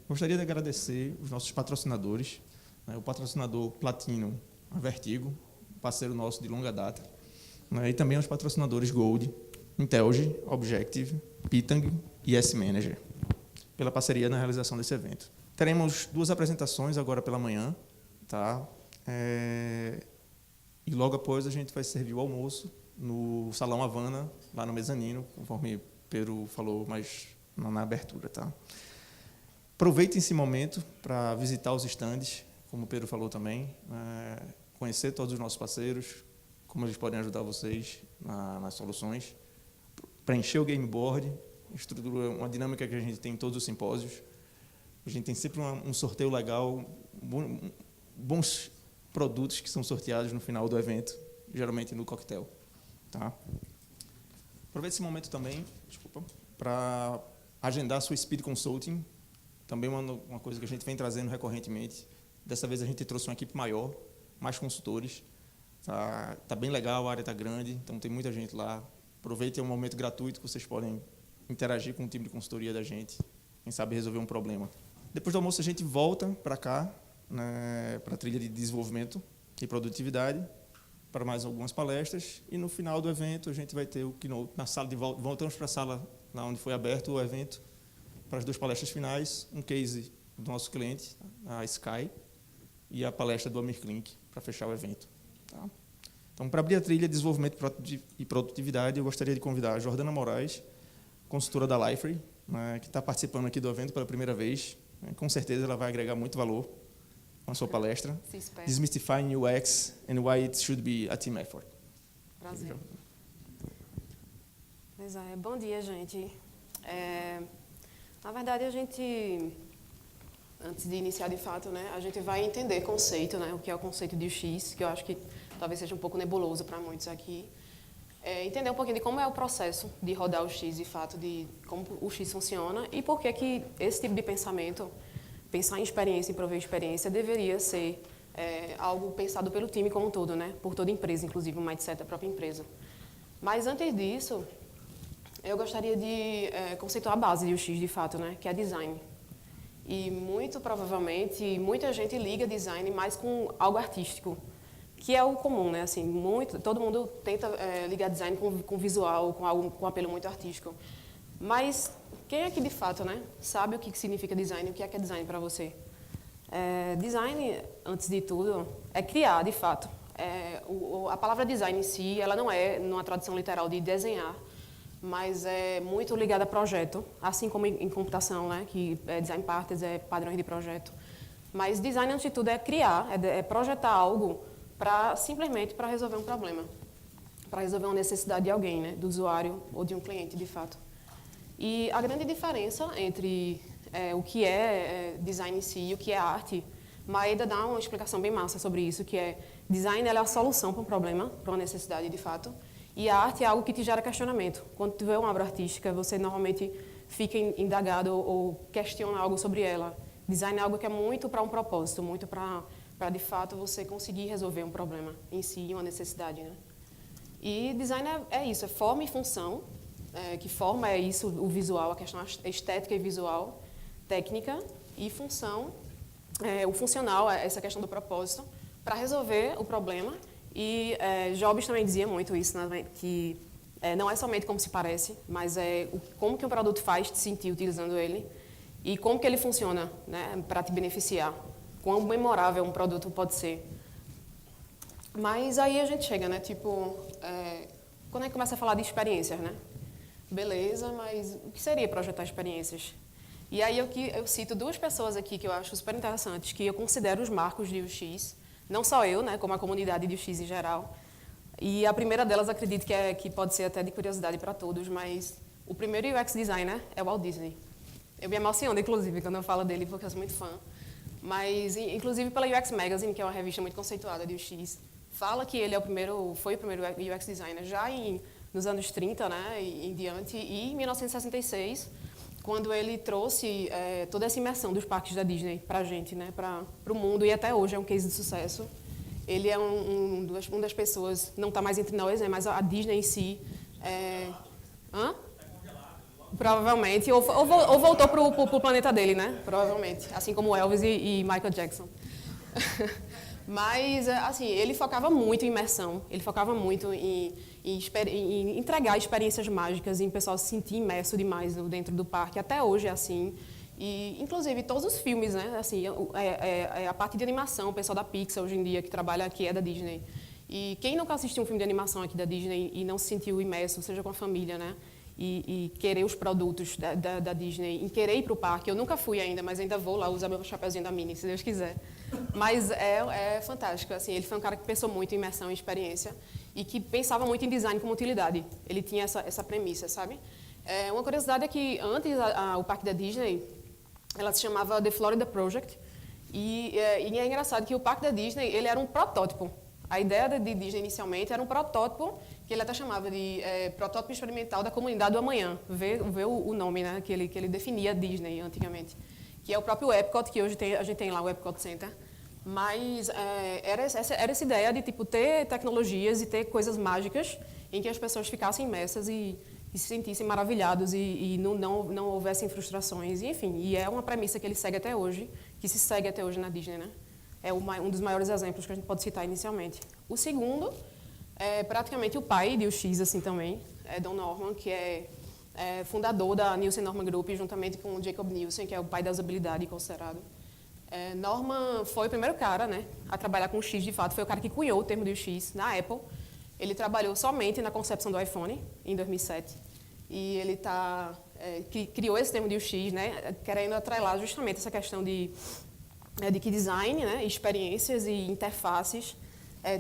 Gostaria de agradecer os nossos patrocinadores, né, o patrocinador Platino, a Vertigo, parceiro nosso de longa data, né, e também os patrocinadores Gold, Intelge, Objective, Pitang e S-Manager, pela parceria na realização desse evento. Teremos 2 apresentações agora pela manhã, tá? E logo após a gente vai servir o almoço no Salão Havana, lá no mezanino, conforme Pedro falou mais na abertura, tá? Aproveitem esse momento para visitar os estandes, como o Pedro falou também, conhecer todos os nossos parceiros, como eles podem ajudar vocês nas soluções, preencher o game board, estrutura uma dinâmica que a gente tem em todos os simpósios. A gente tem sempre um sorteio legal, bons produtos que são sorteados no final do evento, geralmente no coquetel. Tá? Aproveite esse momento também, para agendar sua Speed Consulting, também uma coisa que a gente vem trazendo recorrentemente. Dessa vez a gente trouxe uma equipe maior, mais consultores. Tá bem legal, a área está grande, então tem muita gente lá. Aproveitem, é um momento gratuito que vocês podem interagir com o time de consultoria da gente, quem sabe resolver um problema. Depois do almoço a gente volta para cá, né, para a trilha de desenvolvimento e produtividade, para mais algumas palestras, e no final do evento a gente vai ter o keynote na sala de volta. Voltamos para a sala lá onde foi aberto o evento, para as 2 palestras finais, um case do nosso cliente, a Sky, e a palestra do Amir Klink, para fechar o evento. Tá? Então, para abrir a trilha de desenvolvimento e produtividade, eu gostaria de convidar a Jordana Moraes, consultora da Liferay, né, que está participando aqui do evento pela primeira vez. Com certeza ela vai agregar muito valor com a sua palestra. Desmystifying UX and why it should be a team effort. Prazer. Pois é, bom dia, gente. Na verdade, a gente, antes de iniciar de fato, né, a gente vai entender conceito, né, o que é o conceito de UX, que eu acho que talvez seja um pouco nebuloso para muitos aqui. Entender um pouquinho de como é o processo de rodar o X, de fato, de como o X funciona e por que esse tipo de pensamento, pensar em experiência e prover experiência, deveria ser algo pensado pelo time como um todo, né? Por toda empresa, inclusive o mindset da própria empresa. Mas antes disso, eu gostaria de conceituar a base de UX, de fato, né? Que é design. E muito provavelmente, muita gente liga design mais com algo artístico, que é o comum, né? Assim, todo mundo tenta ligar design com visual, com algo com apelo muito artístico. Mas quem é que de fato, né, sabe o que significa design, o que é design para você? Design, antes de tudo, é criar, de fato. A palavra design em si, ela não é numa tradução literal de desenhar, mas é muito ligada a projeto, assim como em computação, né, que design patterns, padrões de projeto. Mas design, antes de tudo, é criar, é projetar algo simplesmente para resolver um problema, para resolver uma necessidade de alguém, né, do usuário ou de um cliente, de fato. E a grande diferença entre o que é design em si e o que é arte, Maeda dá uma explicação bem massa sobre isso, que é design é a solução para um problema, para uma necessidade, de fato, e a arte é algo que te gera questionamento. Quando tu vê uma obra artística, você normalmente fica indagado ou questiona algo sobre ela. Design é algo que é muito para um propósito, muito para de fato você conseguir resolver um problema em si, uma necessidade, né? E design é isso, é forma e função, que forma é isso, o visual, a questão estética e visual, técnica e função, o funcional, essa questão do propósito, para resolver o problema. E Jobs também dizia muito isso, né, que não é somente como se parece, mas como que um produto faz te sentir utilizando ele e como que ele funciona, né, para te beneficiar. Quão memorável um produto pode ser. Mas aí a gente chega, né, tipo, quando a gente começa a falar de experiências, né? Beleza, mas o que seria projetar experiências? E aí eu cito 2 pessoas aqui que eu acho super interessantes, que eu considero os marcos de UX, não só eu, né, como a comunidade de UX em geral. E a primeira delas, acredito que pode ser até de curiosidade para todos, mas o primeiro UX designer é o Walt Disney. Eu me emociono, inclusive, quando eu falo dele, porque eu sou muito fã. Mas, inclusive, pela UX Magazine, que é uma revista muito conceituada de UX, fala que ele foi o primeiro UX designer já nos anos 30, né, em diante, e em 1966, quando ele trouxe toda essa imersão dos parques da Disney para a gente, né, para o mundo, e até hoje é um case de sucesso. Ele é uma das pessoas, não está mais entre nós, né, mas a Disney em si... Hã? Provavelmente, ou voltou pro planeta dele, né? Provavelmente, assim como Elvis e Michael Jackson. Mas, assim, ele focava muito em imersão, ele focava muito em entregar experiências mágicas, em o pessoal se sentir imerso demais dentro do parque. Até hoje é assim. E, inclusive, todos os filmes, né? Assim, a parte de animação, o pessoal da Pixar hoje em dia que trabalha aqui é da Disney. E quem nunca assistiu um filme de animação aqui da Disney e não se sentiu imerso, seja com a família, né? E querer os produtos da Disney, em querer ir para o parque. Eu nunca fui ainda, mas ainda vou lá usar meu chapeuzinho da Minnie, se Deus quiser. Mas é fantástico. Assim, ele foi um cara que pensou muito em imersão e experiência e que pensava muito em design como utilidade. Ele tinha essa premissa, sabe? Uma curiosidade é que antes o parque da Disney, ela se chamava The Florida Project. E é engraçado que o parque da Disney ele era um protótipo. A ideia de Disney inicialmente era um protótipo que ele até chamava de protótipo experimental da comunidade do amanhã. Vê o nome, né, que ele definia Disney antigamente, que é o próprio Epcot, que hoje a gente tem lá o Epcot Center. Mas era essa ideia de tipo, ter tecnologias e ter coisas mágicas em que as pessoas ficassem imersas e se sentissem maravilhados e não houvessem frustrações. Enfim, e é uma premissa que ele segue até hoje, que se segue até hoje na Disney, né? É um dos maiores exemplos que a gente pode citar inicialmente. O segundo é praticamente o pai de UX, assim, também, é Don Norman, que é fundador da Nielsen Norman Group, juntamente com o Jacob Nielsen, que é o pai da usabilidade considerado. Norman foi o primeiro cara, né, a trabalhar com o X, de fato, foi o cara que cunhou o termo de UX na Apple. Ele trabalhou somente na concepção do iPhone, em 2007, e ele criou esse termo de UX, né, querendo atrelar justamente essa questão de que design, né, experiências e interfaces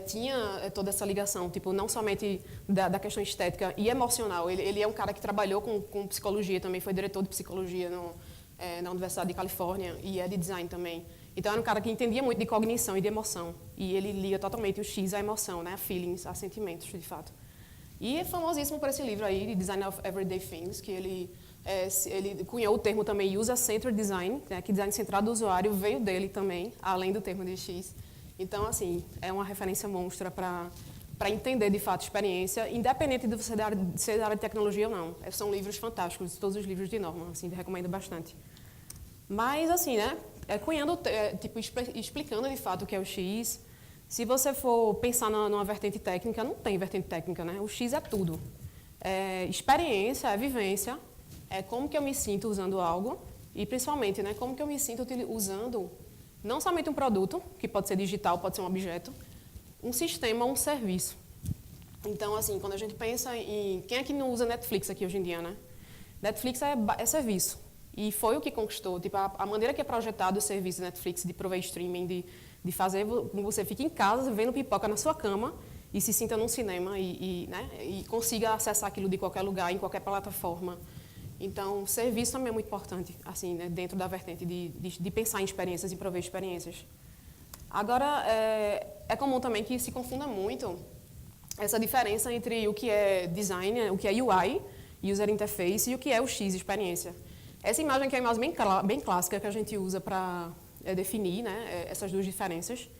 tinha toda essa ligação, tipo, não somente da questão estética e emocional. Ele é um cara que trabalhou com psicologia também, foi diretor de psicologia na Universidade de Califórnia e é de design também. Então, era um cara que entendia muito de cognição e de emoção. E ele liga totalmente o X à emoção, né, a feelings, a sentimentos, de fato. E é famosíssimo por esse livro aí, de Design of Everyday Things, que ele cunhou o termo também User-Centered Design, né, que design centrado do usuário veio dele também, além do termo de X. Então, assim, é uma referência monstra para entender, de fato, experiência, independente de você ser da área de tecnologia ou não. São livros fantásticos, todos os livros de Norman, assim, recomendo bastante. Mas, assim, né, explicando, de fato, o que é o X. Se você for pensar numa vertente técnica, não tem vertente técnica, né? O X é tudo. Experiência, vivência, como que eu me sinto usando algo e, principalmente, né, como que eu me sinto usando não somente um produto, que pode ser digital, pode ser um objeto, um sistema, um serviço. Então, assim, quando a gente pensa em... Quem é que não usa Netflix aqui hoje em dia, né? Netflix é serviço. E foi o que conquistou. Tipo, a maneira que é projetado o serviço Netflix de prover streaming, de fazer com que você fique em casa, vendo pipoca na sua cama e se sinta num cinema né, e consiga acessar aquilo de qualquer lugar, em qualquer plataforma. Então, serviço também é muito importante, assim, né, dentro da vertente de pensar em experiências e prover experiências. Agora, é comum também que se confunda muito essa diferença entre o que é design, o que é UI, User Interface, e o que é o X, experiência. Essa imagem aqui é uma imagem bem clássica que a gente usa para definir, né, essas duas diferenças.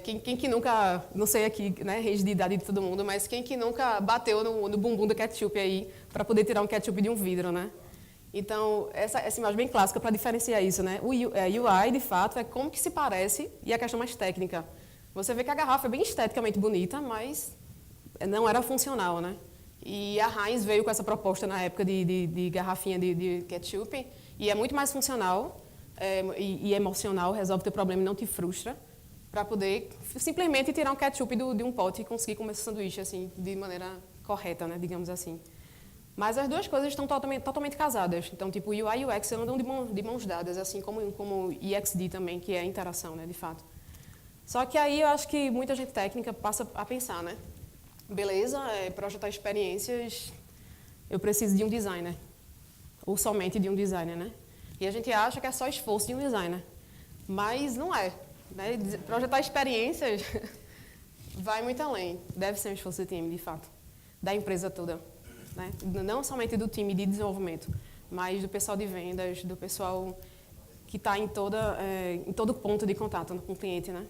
Quem que nunca, não sei aqui, né, range de idade de todo mundo, mas quem que nunca bateu no bumbum do ketchup aí para poder tirar um ketchup de um vidro, né? Então, essa imagem bem clássica para diferenciar isso, né? O UI, de fato, é como que se parece e a questão mais técnica. Você vê que a garrafa é bem esteticamente bonita, mas não era funcional, né? E a Heinz veio com essa proposta na época de garrafinha de ketchup e é muito mais funcional e emocional, resolve o teu problema e não te frustra, para poder simplesmente tirar um ketchup de um pote e conseguir comer esse sanduíche assim, de maneira correta, né, digamos assim. Mas as duas coisas estão totalmente casadas. Então, tipo, UI e UX andam de mãos dadas, assim como EXD também, que é a interação, né, de fato. Só que aí eu acho que muita gente técnica passa a pensar, né? Beleza, projetar experiências, eu preciso de um designer. Ou somente de um designer, né? E a gente acha que é só esforço de um designer. Mas não é. Né? Projetar experiências vai muito além. Deve ser um esforço do time, de fato. Da empresa toda. Né? Não somente do time de desenvolvimento, mas do pessoal de vendas, do pessoal que está em todo ponto de contato com o cliente. Né?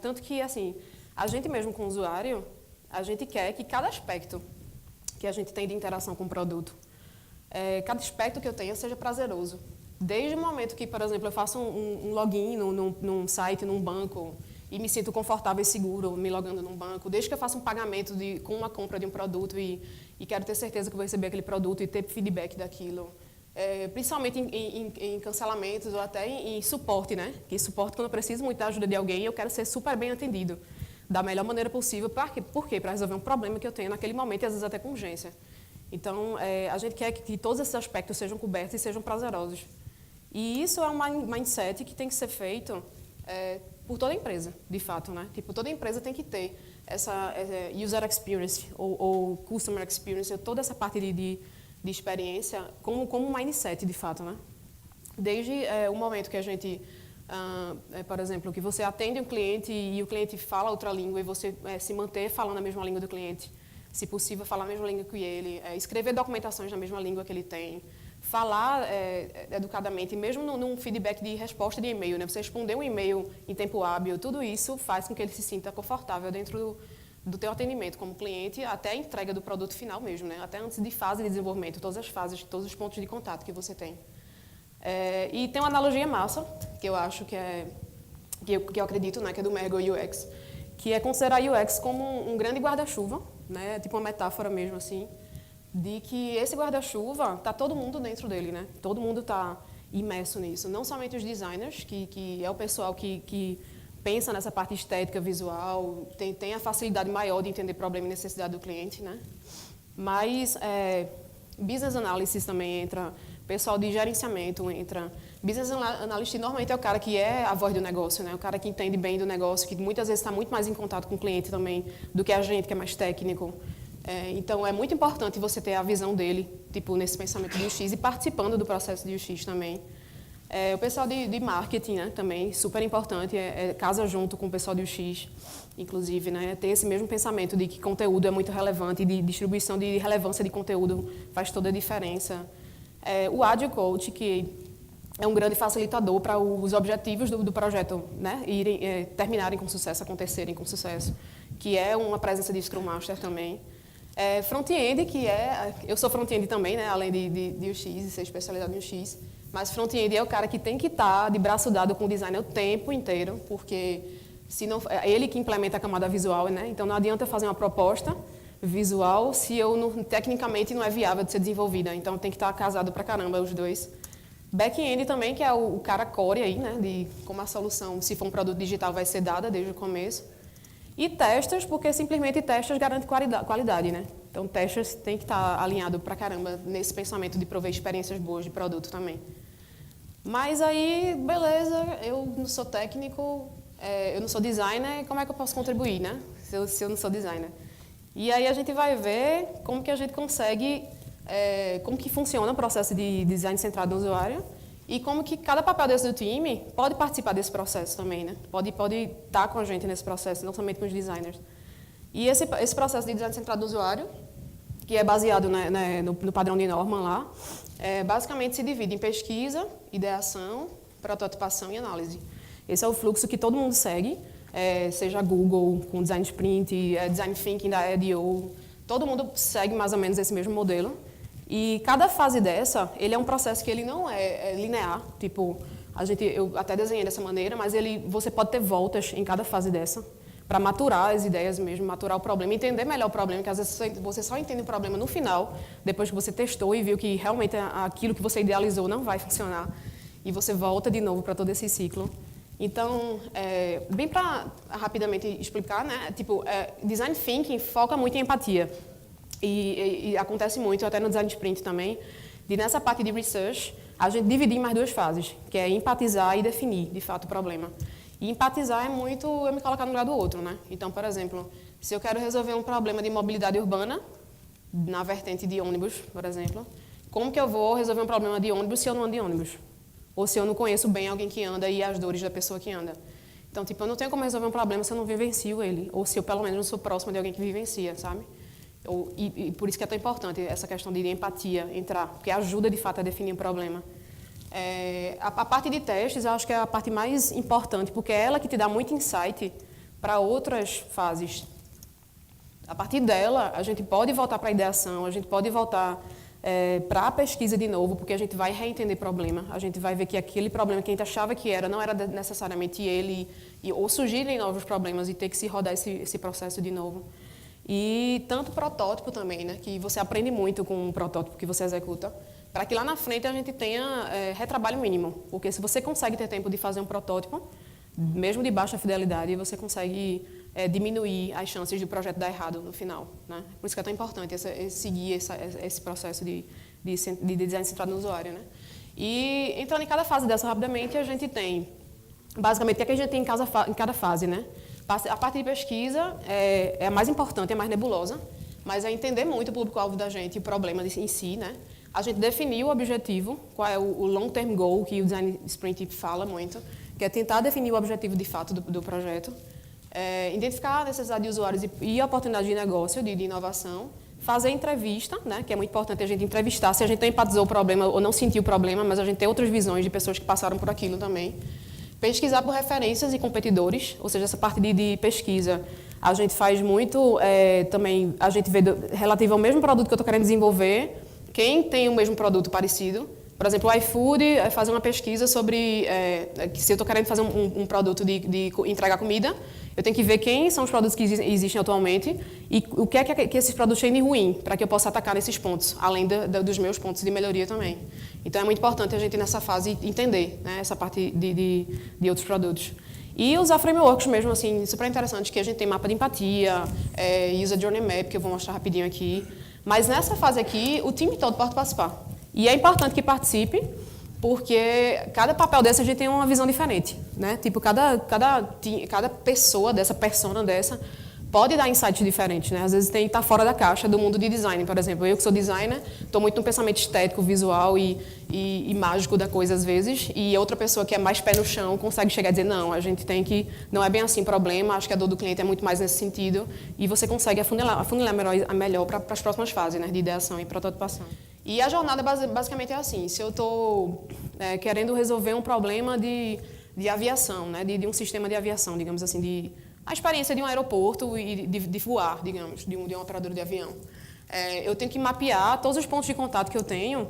Tanto que, assim, a gente mesmo com o usuário, a gente quer que cada aspecto que a gente tem de interação com o produto cada aspecto que eu tenha seja prazeroso. Desde o momento que, por exemplo, eu faço um login num site, num banco, e me sinto confortável e seguro me logando num banco, desde que eu faça um pagamento com uma compra de um produto e quero ter certeza que vou receber aquele produto e ter feedback daquilo. Principalmente em cancelamentos ou até em suporte, né? Que suporte, quando eu preciso muito da ajuda de alguém, eu quero ser super bem atendido, da melhor maneira possível. Por quê? Para resolver um problema que eu tenho naquele momento e às vezes até com urgência. Então, a gente quer que todos esses aspectos sejam cobertos e sejam prazerosos. E isso é um mindset que tem que ser feito por toda empresa, de fato, né? Tipo, toda empresa tem que ter essa user experience ou customer experience, toda essa parte de experiência como um mindset, de fato, né? Desde o momento que a gente, por exemplo, que você atende um cliente e o cliente fala outra língua e você se manter falando a mesma língua do cliente, se possível, falar a mesma língua que ele, escrever documentações na mesma língua que ele tem, falar educadamente, mesmo num feedback de resposta de e-mail, né? Você responder um e-mail em tempo hábil, tudo isso faz com que ele se sinta confortável dentro do teu atendimento como cliente, até a entrega do produto final mesmo, né? Até antes de fase de desenvolvimento, todas as fases, todos os pontos de contato que você tem. E tem uma analogia massa, que eu acho que eu acredito, né? Que é do Mergo UX, que é considerar UX como um grande guarda-chuva, né? Tipo uma metáfora mesmo, assim, de que esse guarda-chuva, está todo mundo dentro dele, né? Todo mundo está imerso nisso. Não somente os designers, que é o pessoal que pensa nessa parte estética, visual, tem a facilidade maior de entender problema e necessidade do cliente, né? Mas business analysis também entra, pessoal de gerenciamento entra. Business analyst normalmente é o cara que é a voz do negócio, né? O cara que entende bem do negócio, que muitas vezes está muito mais em contato com o cliente também do que a gente, que é mais técnico. Então, é muito importante você ter a visão dele, tipo, nesse pensamento de UX e participando do processo de UX também. O pessoal de marketing, né, também, super importante, casa junto com o pessoal de UX, inclusive, né, ter esse mesmo pensamento de que conteúdo é muito relevante, de distribuição de relevância de conteúdo faz toda a diferença. O Agile Coach, que é um grande facilitador para os objetivos do projeto, né, terminarem com sucesso, acontecerem com sucesso, que é uma presença de Scrum Master também. Front-end, que eu sou front-end também, né, além de UX e ser especializado em UX, mas front-end é o cara que tem que estar de braço dado com o designer o tempo inteiro, porque se não, é ele que implementa a camada visual, né? Então não adianta eu fazer uma proposta visual se tecnicamente não é viável de ser desenvolvida. Então tem que estar casado pra caramba os dois. Back-end também, que é o cara core aí, né? De como a solução, se for um produto digital, vai ser dada desde o começo. E testers, porque simplesmente testers garante qualidade, né? Então testers tem que estar alinhado pra caramba nesse pensamento de prover experiências boas de produto também. Mas aí, beleza, eu não sou técnico, eu não sou designer, como é que eu posso contribuir, né? Se eu não sou designer. E aí a gente vai ver como que a gente consegue, como que funciona o processo de design centrado no usuário e como que cada papel desse do time pode participar desse processo também, né? Pode estar com a gente nesse processo, não somente com os designers. E esse processo de design centrado no usuário, que é baseado no padrão de Norman lá, basicamente se divide em pesquisa, ideação, prototipação e análise. Esse é o fluxo que todo mundo segue, seja Google, com Design Sprint, Design Thinking da EDO, todo mundo segue mais ou menos esse mesmo modelo. E cada fase dessa, ele é um processo que ele não é linear, tipo, eu até desenhei dessa maneira, mas você pode ter voltas em cada fase dessa, para maturar as ideias mesmo, maturar o problema, entender melhor o problema, que às vezes você só entende o problema no final, depois que você testou e viu que realmente aquilo que você idealizou não vai funcionar, e você volta de novo para todo esse ciclo. Então, bem para rapidamente explicar, né? Tipo, Design Thinking foca muito em empatia, e acontece muito, até no Design Sprint também, de nessa parte de research, a gente dividir em mais duas fases, que é empatizar e definir, de fato, o problema. E empatizar é muito eu me colocar no lugar do outro, né? Então, por exemplo, se eu quero resolver um problema de mobilidade urbana, na vertente de ônibus, por exemplo, como que eu vou resolver um problema de ônibus se eu não ando de ônibus? Ou se eu não conheço bem alguém que anda e as dores da pessoa que anda? Então, tipo, eu não tenho como resolver um problema se eu não vivencio ele, ou se eu, pelo menos, não sou próxima de alguém que vivencia, sabe? E por isso que é tão importante essa questão de empatia entrar, porque ajuda, de fato, a definir o problema. A parte de testes, eu acho que é a parte mais importante, porque é ela que te dá muito insight para outras fases. A partir dela, a gente pode voltar para a ideação, a gente pode voltar para a pesquisa de novo, porque a gente vai reentender problema, a gente vai ver que aquele problema que a gente achava que era, não era necessariamente ele, ou surgirem novos problemas e ter que se rodar esse processo de novo. E tanto protótipo também, né, que você aprende muito com um protótipo que você executa, para que lá na frente a gente tenha retrabalho mínimo, porque se você consegue ter tempo de fazer um protótipo, mesmo de baixa fidelidade, você consegue diminuir as chances do projeto dar errado no final, né? Por isso que é tão importante seguir esse processo de design centrado no usuário, né? E entrando em cada fase dessa rapidamente, a gente tem, basicamente, o que a gente tem em cada fase, né? A parte de pesquisa é a mais importante, é a mais nebulosa, mas é entender muito o público-alvo da gente e o problema em si, né? A gente definiu o objetivo, qual é o long-term goal, que o Design Sprint fala muito, que é tentar definir o objetivo de fato do projeto, identificar a necessidade de usuários e a oportunidade de negócio, de inovação, fazer entrevista, né, que é muito importante a gente entrevistar, se a gente não empatizou o problema ou não sentiu o problema, mas a gente tem outras visões de pessoas que passaram por aquilo também. Pesquisar por referências e competidores, ou seja, essa parte de pesquisa, a gente faz muito também, a gente vê relativo ao mesmo produto que eu estou querendo desenvolver, quem tem o mesmo produto parecido. Por exemplo, o iFood fazer uma pesquisa sobre que se eu estou querendo fazer um produto de entregar comida, eu tenho que ver quem são os produtos que existem atualmente e o que é que esses produtos têm de ruim, para que eu possa atacar nesses pontos, além dos meus pontos de melhoria também. Então, é muito importante a gente, nessa fase, entender, né, essa parte de outros produtos. E usar frameworks mesmo, assim, super interessantes, que a gente tem mapa de empatia, User Journey Map, que eu vou mostrar rapidinho aqui. Mas nessa fase aqui, o time todo pode participar. E é importante que participe, porque cada papel desse a gente tem uma visão diferente, né? Tipo, cada pessoa dessa, persona dessa, pode dar insights diferentes, né? Às vezes tem que estar fora da caixa do mundo de design, por exemplo. Eu que sou designer, estou muito no pensamento estético, visual e mágico da coisa às vezes, e outra pessoa que é mais pé no chão consegue chegar e dizer, não, a gente tem que, não é bem assim o problema, acho que a dor do cliente é muito mais nesse sentido, e você consegue afunilar melhor para as próximas fases, né? De ideação e prototipação. E a jornada basicamente é assim, se eu estou querendo resolver um problema de aviação, né? De um sistema de aviação, digamos assim, a experiência de um aeroporto e de voar, digamos, de um operador de avião. Eu tenho que mapear todos os pontos de contato que eu tenho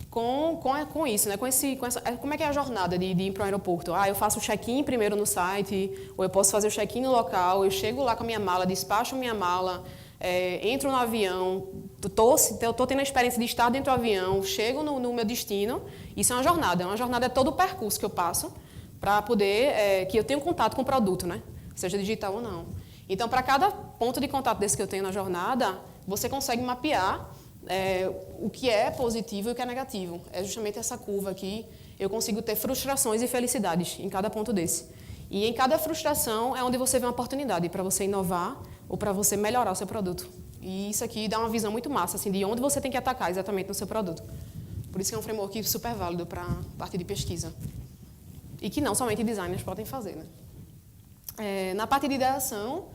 com isso, né? Como é que é a jornada de ir para o aeroporto? Eu faço o check-in primeiro no site, ou eu posso fazer o check-in no local, eu chego lá com a minha mala, despacho minha mala, entro no avião, estou tendo a experiência de estar dentro do avião, chego no meu destino. Isso é uma jornada é todo o percurso que eu passo para poder, que eu tenho contato com o produto, né? Seja digital ou não. Então, para cada ponto de contato desse que eu tenho na jornada, você consegue mapear o que é positivo e o que é negativo. É justamente essa curva aqui, eu consigo ter frustrações e felicidades em cada ponto desse. E em cada frustração é onde você vê uma oportunidade para você inovar ou para você melhorar o seu produto. E isso aqui dá uma visão muito massa, assim, de onde você tem que atacar exatamente no seu produto. Por isso que é um framework super válido para a parte de pesquisa. E que não somente designers podem fazer, né? Na parte de ideação,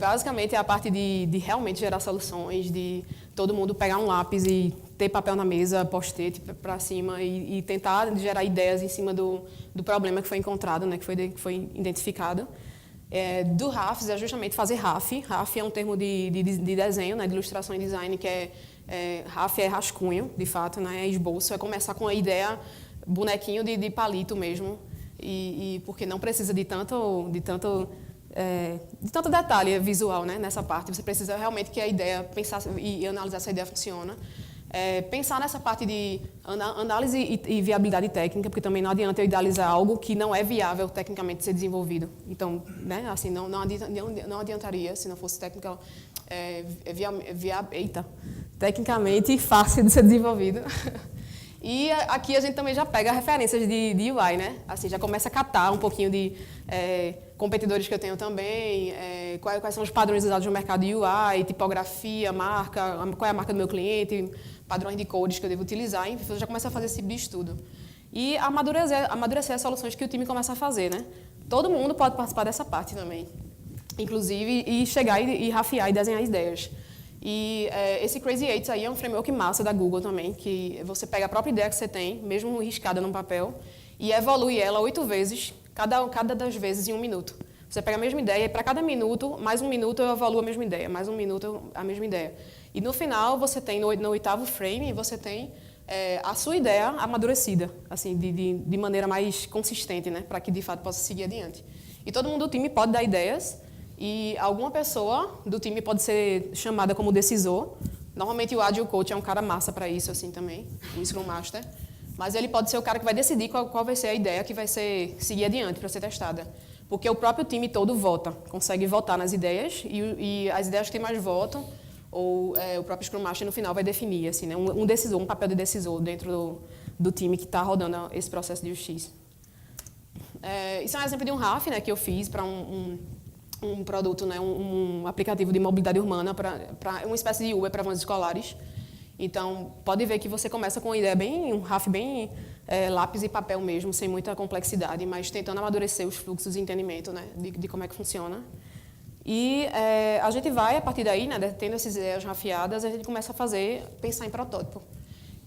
basicamente é a parte de realmente gerar soluções, de todo mundo pegar um lápis e ter papel na mesa, post-it para cima e tentar gerar ideias em cima do problema que foi encontrado, né, que foi identificado. Do RAFs é justamente fazer RAF. RAF é um termo de desenho, né, de ilustração e design, que RAF é rascunho, de fato, né, é esboço, é começar com a ideia, bonequinho de palito mesmo, e porque não precisa de tanto detalhe visual, né, nessa parte. Você precisa realmente que a ideia, pensar e analisar se a ideia funciona. Pensar nessa parte de análise e viabilidade técnica, porque também não adianta eu idealizar algo que não é viável tecnicamente ser desenvolvido. Então, né, assim, não adiantaria se não fosse tecnicamente fácil de ser desenvolvido. E aqui a gente também já pega referências de UI, né? Assim, já começa a catar um pouquinho de competidores que eu tenho também, quais são os padrões usados no mercado de UI, tipografia, marca, qual é a marca do meu cliente, padrões de codes que eu devo utilizar, enfim, você já começa a fazer esse estudo. E amadurecer as soluções que o time começa a fazer, né? Todo mundo pode participar dessa parte também, inclusive, e chegar e rafiar e desenhar ideias. E esse Crazy Eights aí é um framework massa da Google também, que você pega a própria ideia que você tem, mesmo riscada num papel, e evolui ela 8 vezes, cada das vezes em 1 minuto. Você pega a mesma ideia e para cada minuto, mais 1 minuto eu evoluo a mesma ideia, mais 1 minuto a mesma ideia. E no final, você tem, no 8º frame, você tem a sua ideia amadurecida, assim, de maneira mais consistente, né? Para que, de fato, possa seguir adiante. E todo mundo do time pode dar ideias e alguma pessoa do time pode ser chamada como decisor. Normalmente, o Agile Coach é um cara massa para isso, assim, também, o Scrum Master. Mas ele pode ser o cara que vai decidir qual vai ser a ideia que vai seguir adiante para ser testada. Porque o próprio time todo vota, consegue votar nas ideias e as ideias que mais votam, ou o próprio Scrum Master no final vai definir, assim, né, um decisor, um papel de decisor dentro do time que está rodando esse processo de UX. Isso é um exemplo de um RAF, né, que eu fiz para um produto, né, um aplicativo de mobilidade urbana, para uma espécie de Uber para vans escolares. Então, pode ver que você começa com uma ideia um RAF bem lápis e papel mesmo, sem muita complexidade, mas tentando amadurecer os fluxos e entendimento, né, de como é que funciona. E a gente vai, a partir daí, né, tendo essas ideias rafiadas, a gente começa a pensar em protótipo.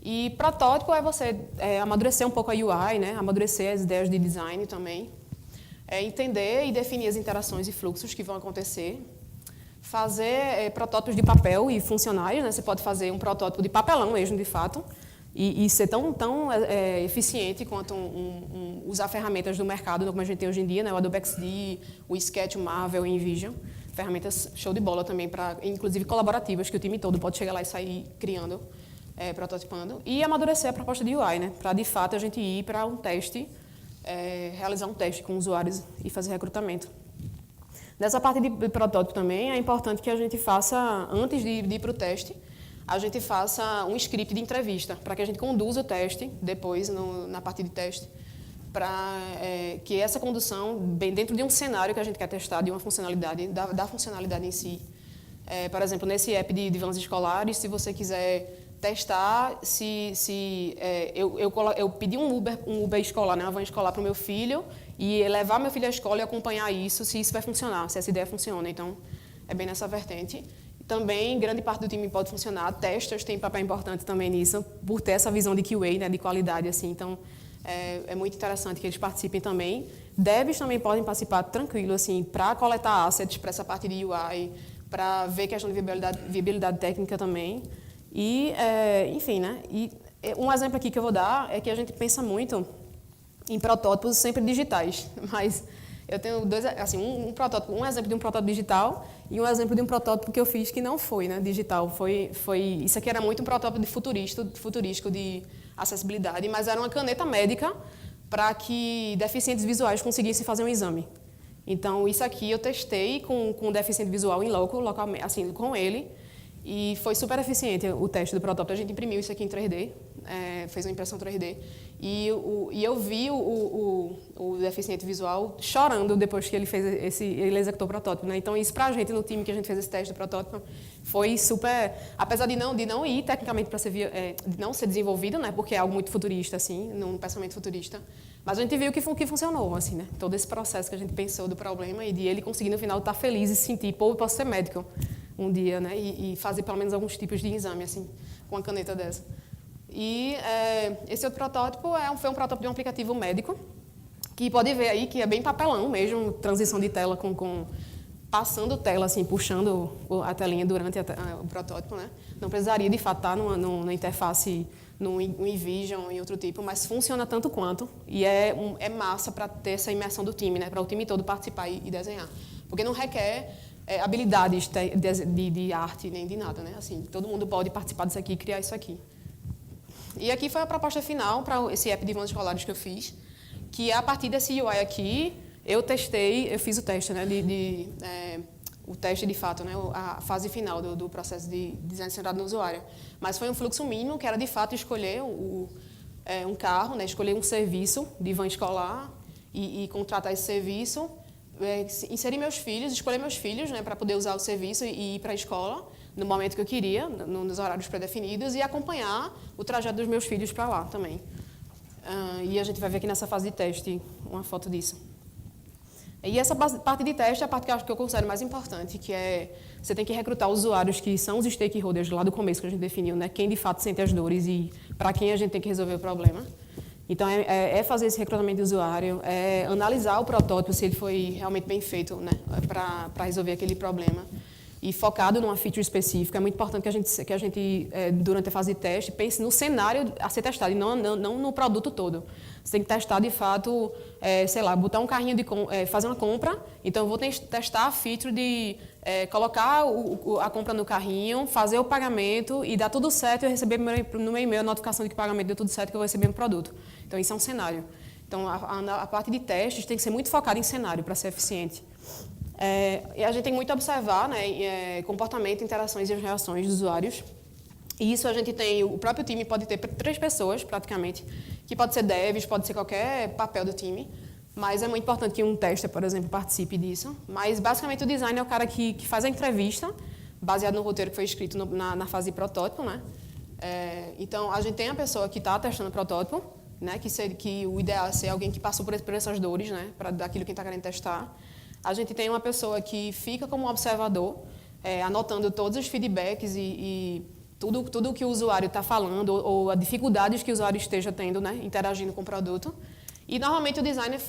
E protótipo é você amadurecer um pouco a UI, né, amadurecer as ideias de design também, entender e definir as interações e fluxos que vão acontecer, fazer protótipos de papel e funcionais, né? Você pode fazer um protótipo de papelão mesmo, de fato, e ser tão eficiente quanto usar ferramentas do mercado, como a gente tem hoje em dia, né? O Adobe XD, o Sketch, o Marvel, o InVision, ferramentas show de bola também, inclusive colaborativas, que o time todo pode chegar lá e sair criando, prototipando, e amadurecer a proposta de UI, né? Para, de fato, a gente ir para um teste, realizar um teste com usuários e fazer recrutamento. Nessa parte de protótipo também, é importante que a gente faça, antes de ir para o teste, a gente faça um script de entrevista, para que a gente conduza o teste, depois, na parte de teste, para que essa condução, bem dentro de um cenário que a gente quer testar, de uma funcionalidade, da funcionalidade em si. Por exemplo, nesse app de vans escolares, se você quiser testar eu pedi um Uber escolar, né, uma van escolar para o meu filho, e levar meu filho à escola e acompanhar isso, se isso vai funcionar, se essa ideia funciona. Então, é bem nessa vertente. Também, grande parte do time pode funcionar. Testers têm papel importante também nisso, por ter essa visão de QA, né, de qualidade, assim. Então, é muito interessante que eles participem também. Devs também podem participar tranquilo, assim, para coletar assets para essa parte de UI, para ver questão de viabilidade técnica também. E, enfim, né? E um exemplo aqui que eu vou dar é que a gente pensa muito em protótipos sempre digitais, mas eu tenho dois, assim, um exemplo de um protótipo digital e um exemplo de um protótipo que eu fiz que não foi, né, digital. Isso aqui era muito um protótipo de futurístico de acessibilidade, mas era uma caneta médica para que deficientes visuais conseguissem fazer um exame. Então, isso aqui eu testei com um deficiente visual em loco, localmente, assim, com ele, e foi super eficiente o teste do protótipo. A gente imprimiu isso aqui em 3D, fez uma impressão 3D, e eu vi o deficiente visual chorando depois que ele ele executou o protótipo, né? Então, isso para a gente, no time que a gente fez esse teste do protótipo, foi super... Apesar de não ir tecnicamente para de não ser desenvolvido, né? Porque é algo muito futurista, assim, num pensamento futurista, mas a gente viu que funcionou, assim, né? Todo esse processo que a gente pensou do problema e de ele conseguir, no final, estar feliz e se sentir, pô, eu posso ser médico um dia, né? E fazer pelo menos alguns tipos de exame, assim, com uma caneta dessa. E esse outro protótipo foi um protótipo de um aplicativo médico, que pode ver aí que é bem papelão mesmo, transição de tela passando tela, assim, puxando a telinha durante o protótipo, né? Não precisaria, de fato, estar numa interface, no InVision e outro tipo, mas funciona tanto quanto, e é massa para ter essa imersão do time, né? Para o time todo participar e desenhar. Porque não requer habilidades de arte nem de nada, né? Assim, todo mundo pode participar disso aqui e criar isso aqui. E aqui foi a proposta final para esse app de vans escolares que eu fiz, que a partir desse UI aqui, eu fiz o teste, né, o teste de fato, né, a fase final do processo de design centrado no usuário. Mas foi um fluxo mínimo, que era de fato escolher um carro, né, escolher um serviço de van escolar e contratar esse serviço, inserir escolher meus filhos, né, para poder usar o serviço e ir para a escola no momento que eu queria, nos horários pré-definidos, e acompanhar o trajeto dos meus filhos para lá também. E a gente vai ver aqui nessa fase de teste uma foto disso. E essa parte de teste é a parte que eu considero mais importante, que é você tem que recrutar usuários que são os stakeholders lá do começo que a gente definiu, né? Quem de fato sente as dores e para quem a gente tem que resolver o problema. Então, fazer esse recrutamento de usuário, analisar o protótipo, se ele foi realmente bem feito, né? Para resolver aquele problema. e focado numa feature específica. É muito importante que a gente durante a fase de teste, pense no cenário a ser testado e não no produto todo. Você tem que testar, de fato, sei lá, botar um carrinho fazer uma compra. Então, eu vou testar a feature de colocar a compra no carrinho, fazer o pagamento e dar tudo certo e eu receber no meu e-mail a notificação de que o pagamento deu tudo certo que eu vou receber um produto. Então, isso é um cenário. Então, a parte de testes tem que ser muito focada em cenário para ser eficiente. E a gente tem muito a observar, né, comportamento, interações e reações dos usuários. E isso a gente tem, o próprio time pode ter 3 pessoas, praticamente, que pode ser devs, pode ser qualquer papel do time, mas é muito importante que um tester, por exemplo, participe disso. Mas, basicamente, o design é o cara que faz a entrevista, baseado no roteiro que foi escrito na fase de protótipo, né? Então, a gente tem a pessoa que está testando o protótipo, né, que o ideal é ser alguém que passou por essas dores, né, daquilo que está querendo testar. A gente tem uma pessoa que fica como observador, anotando todos os feedbacks e tudo que o usuário está falando ou as dificuldades que o usuário esteja tendo, né, interagindo com o produto. E, normalmente, o designer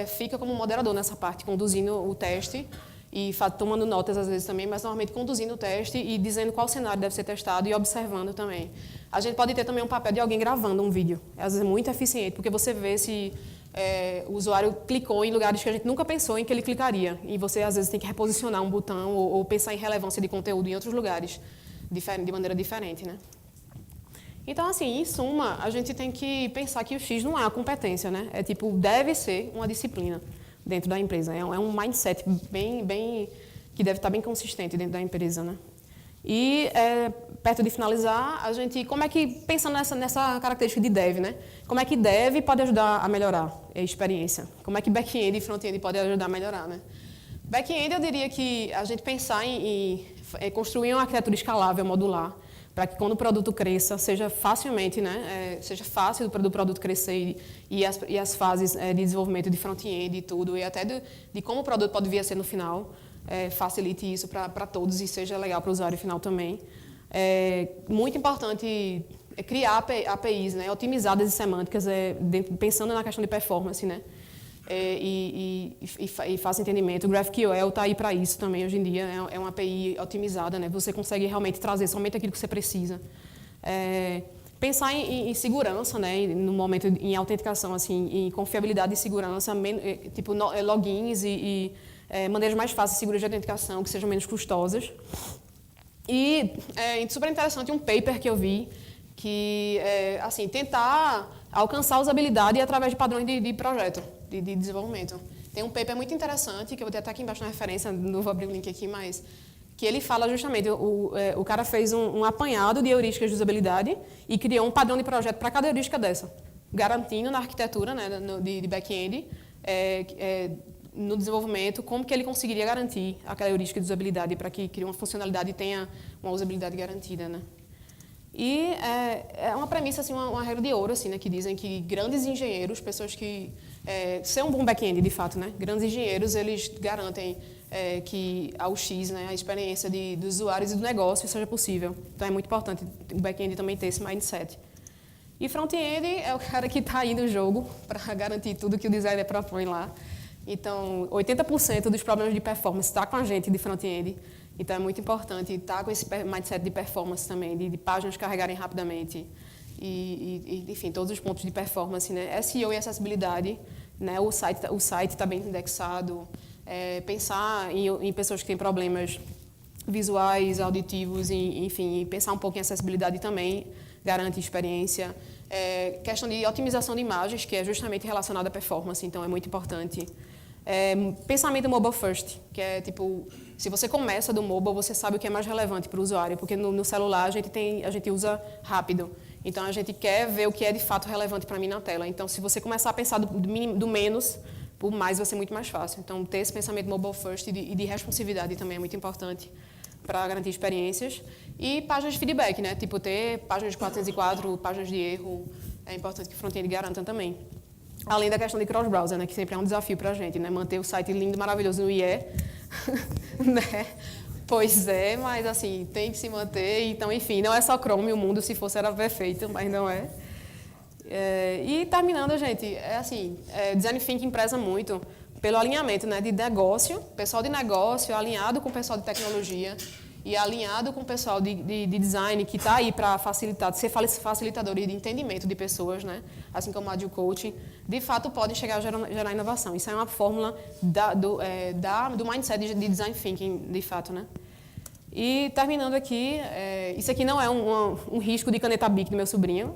fica como moderador nessa parte, conduzindo o teste e tomando notas, às vezes, também, mas, normalmente, conduzindo o teste e dizendo qual cenário deve ser testado e observando também. A gente pode ter também um papel de alguém gravando um vídeo. Às vezes, é muito eficiente, porque você vê se o usuário clicou em lugares que a gente nunca pensou em que ele clicaria. E você, às vezes, tem que reposicionar um botão ou pensar em relevância de conteúdo em outros lugares, de maneira diferente, né? Então, assim, em suma, a gente tem que pensar que o X não é uma competência, né? Deve ser uma disciplina dentro da empresa. É um mindset bem que deve estar bem consistente dentro da empresa, né? E, perto de finalizar, como é que, pensando nessa característica de dev, né? Como é que dev pode ajudar a melhorar a experiência? Como é que back-end e front-end pode ajudar a melhorar, né? Back-end, eu diria que a gente pensar em construir uma arquitetura escalável, modular, para que quando o produto cresça, seja facilmente, né, seja fácil do produto crescer e as fases de desenvolvimento de front-end e tudo, e até de como o produto pode vir a ser no final, facilite isso para todos e seja legal para o usuário final também. Muito importante criar APIs, né, otimizadas e semânticas, pensando na questão de performance, né, e faça entendimento. O GraphQL está aí para isso também hoje em dia, é uma API otimizada, né? Você consegue realmente trazer somente aquilo que você precisa. Pensar em segurança, né? No momento em autenticação, assim, em confiabilidade e segurança, tipo logins e maneiras mais fáceis e seguras de autenticação, que sejam menos custosas. E super interessante um paper que eu vi, que assim, tentar alcançar a usabilidade através de padrões de projeto, de desenvolvimento. Tem um paper muito interessante, que eu vou ter até aqui embaixo na referência, não vou abrir o link aqui, mas que ele fala justamente, o cara fez um apanhado de heurísticas de usabilidade e criou um padrão de projeto para cada heurística dessa, garantindo na arquitetura, né, de back-end, no desenvolvimento, como que ele conseguiria garantir aquela heurística de usabilidade para que crie uma funcionalidade e tenha uma usabilidade garantida, né? E é uma premissa, assim, uma regra de ouro, assim, né, que dizem que grandes engenheiros, pessoas que... ser um bom back-end, de fato, né? Grandes engenheiros, eles garantem que ao X, né, a experiência dos usuários e do negócio seja possível. Então, é muito importante o back-end também ter esse mindset. E front-end é o cara que está aí no jogo para garantir tudo que o designer propõe lá. Então, 80% dos problemas de performance está com a gente de front-end. Então, é muito importante estar com esse mindset de performance também, de páginas carregarem rapidamente e, enfim, todos os pontos de performance, né? SEO e acessibilidade, né? O site está bem indexado, pensar em pessoas que têm problemas visuais, auditivos, enfim, pensar um pouco em acessibilidade também garante experiência. Questão de otimização de imagens, que é justamente relacionada à performance, então é muito importante. Pensamento mobile first, que é tipo, se você começa do mobile, você sabe o que é mais relevante para o usuário, porque no celular a gente usa rápido, então a gente quer ver o que é de fato relevante para mim na tela. Então, se você começar a pensar do menos, por mais vai ser muito mais fácil. Então, ter esse pensamento mobile first e de responsividade também é muito importante para garantir experiências. E páginas de feedback, né? Tipo, ter páginas de 404, páginas de erro, é importante que o front-end garanta também. Além da questão de cross-browser, né, que sempre é um desafio para a gente, né, manter o site lindo, maravilhoso no IE, né? Pois é, mas assim, tem que se manter. Então, enfim, não é só Chrome, o mundo, se fosse, era perfeito, mas não é. E terminando, gente, design thinking preza muito pelo alinhamento, né, de negócio, pessoal de negócio alinhado com o pessoal de tecnologia e alinhado com o pessoal de design que está aí para facilitar, ser facilitador de entendimento de pessoas, né, assim como a Agile Coaching, de fato podem chegar a gerar inovação. Isso é uma fórmula do mindset de design thinking, de fato, né. E terminando aqui, isso aqui não é um risco de caneta Bic do meu sobrinho,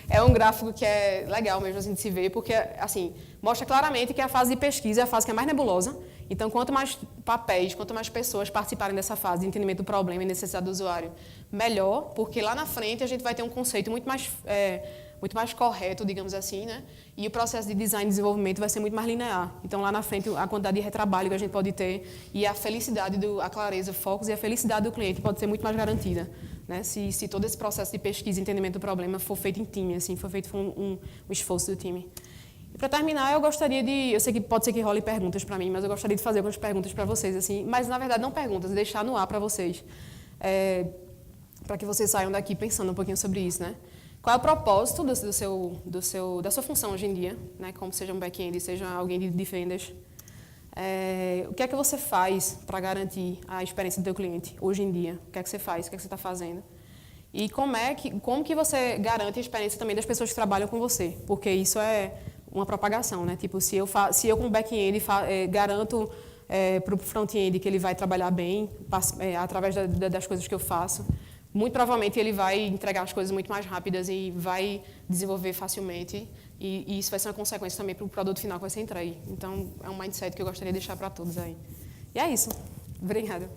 é um gráfico que é legal mesmo assim, de se ver, porque assim, mostra claramente que a fase de pesquisa é a fase que é mais nebulosa, então quanto mais papéis, quanto mais pessoas participarem dessa fase de entendimento do problema e necessidade do usuário, melhor, porque lá na frente a gente vai ter um conceito muito mais correto, digamos assim, né? E o processo de design e desenvolvimento vai ser muito mais linear. Então, lá na frente, a quantidade de retrabalho que a gente pode ter e a felicidade, a clareza, o foco e a felicidade do cliente pode ser muito mais garantida, né? Se todo esse processo de pesquisa e entendimento do problema for feito em time, assim, for feito com um esforço do time. E, para terminar, eu gostaria de... Eu sei que pode ser que role perguntas para mim, mas eu gostaria de fazer algumas perguntas para vocês, assim, mas, na verdade, não perguntas, deixar no ar para vocês, para que vocês saiam daqui pensando um pouquinho sobre isso, né? Qual é o propósito da sua função hoje em dia, né? Como seja um back-end, seja alguém de vendas? O que é que você faz para garantir a experiência do seu cliente hoje em dia? O que é que você faz? O que é que você está fazendo? E como que você garante a experiência também das pessoas que trabalham com você? Porque isso é uma propagação, né? Tipo, se eu como back-end garanto para o front-end que ele vai trabalhar bem através das coisas que eu faço, muito provavelmente ele vai entregar as coisas muito mais rápidas e vai desenvolver facilmente. E isso vai ser uma consequência também para o produto final que vai ser entregue. Então, é um mindset que eu gostaria de deixar para todos aí. E é isso. Obrigada.